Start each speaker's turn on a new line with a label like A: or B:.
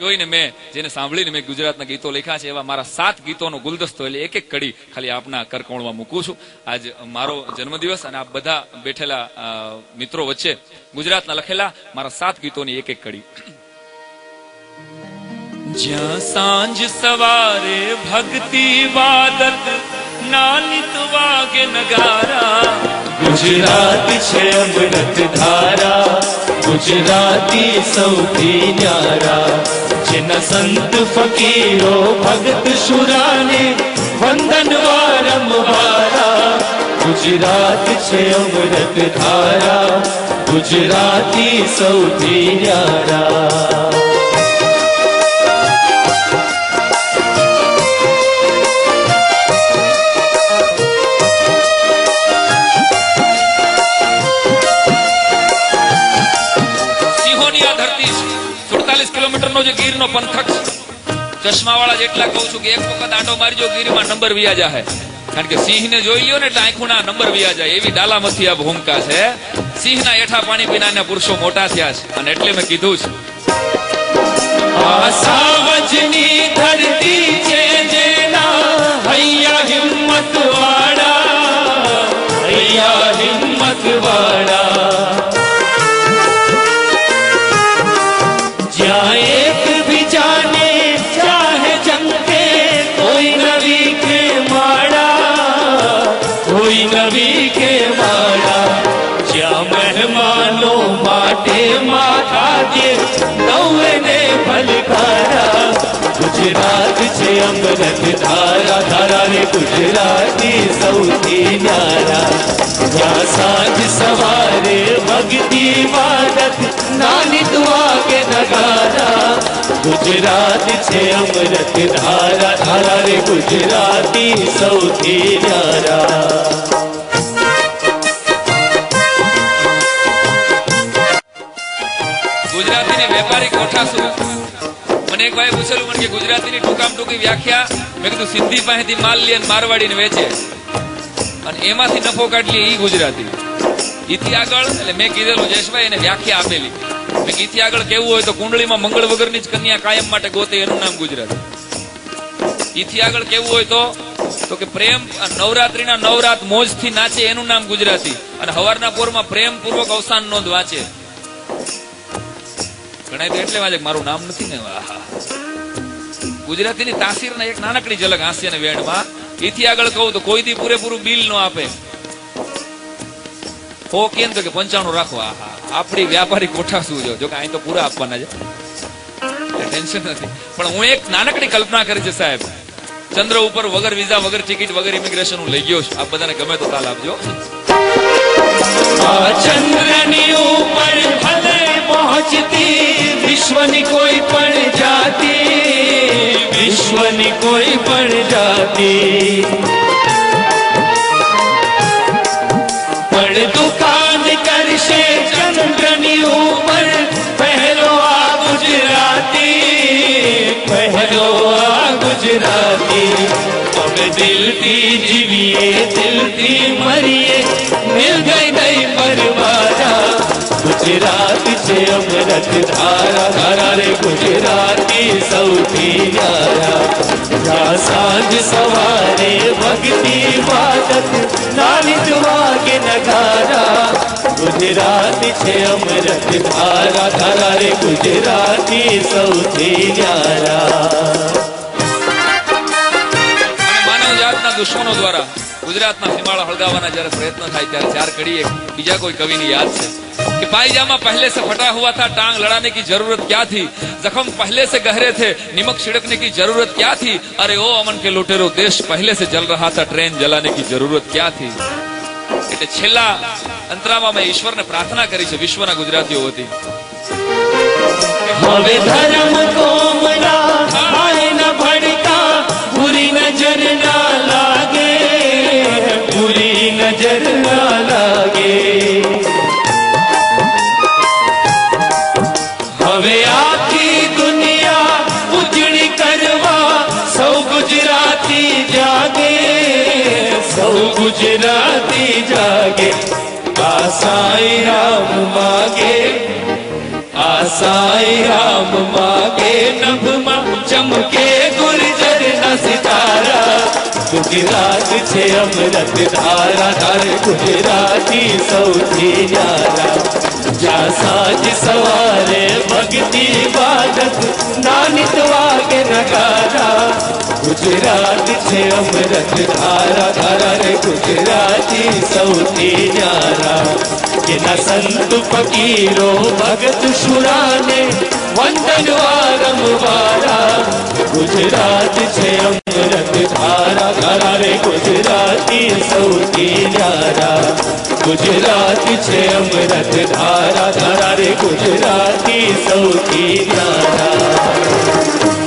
A: જોઈને મેં જેને સાંભળીને મેં ગુજરાતના ગીતો લખ્યા છે એવા મારા 7 ગીતોનો ગુલદસ્તો એટલે એક એક કડી ખાલી આપના કરકોણમાં મૂકું છું. આજ મારો જન્મદિવસ અને આપ બધા બેઠેલા મિત્રો વચ્ચે ગુજરાતના લખેલા મારા 7 ગીતોની એક એક કડી. જ્યાં સાંજ સવારે ભક્તિ વાદત નાનિત વાગે નગારા,
B: ગુજરાત છે અમૃત ધારા, ગુજરાતી સૌથી ન્યારા. જેના સંત ફકીરો ભગત શુરાને વંદન વારંવારા. ગુજરાત છે અમૃત ધારા, ગુજરાતી સૌથી ન્યારા.
A: કિલોમીટરનો જે ગીરનો પંથક છે, ચશ્માવાળા જેટલા કહું છું કે એક વખત આંટો મારજો ગીરમાં નંબર વિયા જાય. કારણ કે સિંહને જોઈ લ્યો ને એટલે આંખોના નંબર વિયા જાય એવી ડાલામથી આ ભૂમિકા છે. સિંહના એઠા પાણી પીનારના પુરુષો મોટા થયા છે અને એટલે મેં કીધું છે
B: આ સાવજની ધરતી છે જેના હૈયા હિંમત વાળા, હૈયા હિંમત વાળા. જ્યાં એક બીજાને ચાહે જંગે કોઈ નવી કે માળા, કોઈ નવી કે માળા. જ્યાં મહેમાનો માટે માથા દે નૌને ભલકારા. ગુજરાત છે અમૃત ધારા, ધારા રે ગુજરાતી સૌથી ન્યારા. જ્યાં સાંજ સવારે ભક્તિ વાદત નાનિત વાગે નગારા. ગુજરાત છે અમૃત ધારા, ધારા રે ગુજરાતી સૌથી ન્યારા.
A: ગુજરાતીની વેપારી કોઠાસુ. મને એક ભાઈ પૂછેલું મને કે ગુજરાતીની ટૂંકામાં ટૂંકી વ્યાખ્યા. મેં કીધું સિંધી પાસેથી માલ લે અને મારવાડીને વેચે અને એમાંથી નફો કાઢી ઈ ગુજરાતી. ઈથી આગળ એટલે મેં કીધેલું જયેશભાઈ એને વ્યાખ્યા આપેલી. મેં ઈથી આગળ કેવું હોય તો કુંડળીમાં મંગળ વગરની જ કન્યા કાયમ માટે ગોતે એનું નામ ગુજરાતી. ઈથી આગળ કેવું હોય તો કે પ્રેમ નવરાત્રીના નવરાત મોજથી નાચે એનું નામ ગુજરાતી. અને હવારના પોરમાં પ્રેમ પૂર્વક અવસાન નોંધ વાંચે. ઘણા તો એટલે વાંચે મારું નામ નથી ને. ગુજરાતીની તાસીરના એક નાનકડી ઝલક હાસ્ય ને વેણમાં. એથી આગળ કહું તો કોઈ દી પૂરેપૂરું બિલ નો આપે. હો કેમ તો કે 95 રાખવા. આપણી વ્યાપારી કોઠા શું જો કે અહીં તો પૂરા આપવાના છે, ટેન્શન નથી. પણ હું એક નાનકડી કલ્પના કરી છે સાહેબ. ચંદ્ર ઉપર વગર વિઝા વગર ટિકિટ વગર ઇમિગ્રેશન હું લઈ ગયો છું. આપ બધાને ગમે તો તાલ આપજો.
B: ચંદ્રની ઉપર ભલે પહોંચતી વિશ્વની કોઈ પણ જાતિ, વિશ્વની કોઈ પણ જાતિ. પણ દુકાન કરશે ચંદ્રની ઉપર પહેલો આ ગુજરાતી, પહેલો આ ગુજરાતી. અમે દિલથી જીવીએ દિલથી મરીએ મિલ ગઈ નહીં પરવારા. ગુજરાત છે અમૃત ધારા, ધારા રે ગુજરાતી સૌથી ન્યારા. જ્યાં સાંજ સવારે ભક્તિ વાદત નાનિત વાગે નગારા. ગુજરાત છે અમૃત ધારા, ધારા રે ગુજરાતી સૌથી ન્યારા.
A: માનવ જાતના દુશ્મનો દ્વારા ગુજરાતના સીમાડા હળગાવવાના જયારે પ્રયત્ન થાય ત્યારે 4 કડી એક બીજા કોઈ કવિની યાદ છે कि पायजामा पहले से फटा हुआ था, टांग लड़ाने की जरूरत क्या थी, जख्म पहले से गहरे थे, निमक छिड़कने की जरूरत क्या थी, अरे ओ अमन के लुटेरो देश पहले से जल रहा था, ट्रेन जलाने की जरूरत क्या थी. એટલે છેલ્લા અંતરામાં મેં ઈશ્વરને પ્રાર્થના કરી છે વિશ્વના ગુજરાતીઓ વતી.
B: હવે ધર્મ કોમના આય ન ભડકા, પૂરી નજર ના લાગે, પૂરી નજર ના લાગે. હવે આખી દુનિયા ઉજળી કરવા સૌ ગુજરાતી જાગે, સૌ ગુજરાતી જાગે. આ સાઈ રામ માગે, આ સાઈ રામ માગે, ન ચમકે ગુર્જરના સિતારા ગુજરાત છે અમૃત ધારા ધારે ગુજરાતી સૌથી ન્યારા જ્યાં સાંજ સવારે ભક્તિ બાદત નાનિત વાગે નગારા ગુજરાત છે અમૃત ધારા ધારા રે ગુજરાતી સૌથી ન્યારા એના સંત ફકીરો ભગત શુરાને વંદન વારંવારા ગુજરાત છે અમૃત ધારા ધારા રે ગુજરાતી સૌથી ન્યારા ગુજરાત છે અમૃત ધારા ધારા રે ગુજરાતી સૌથી ન્યારા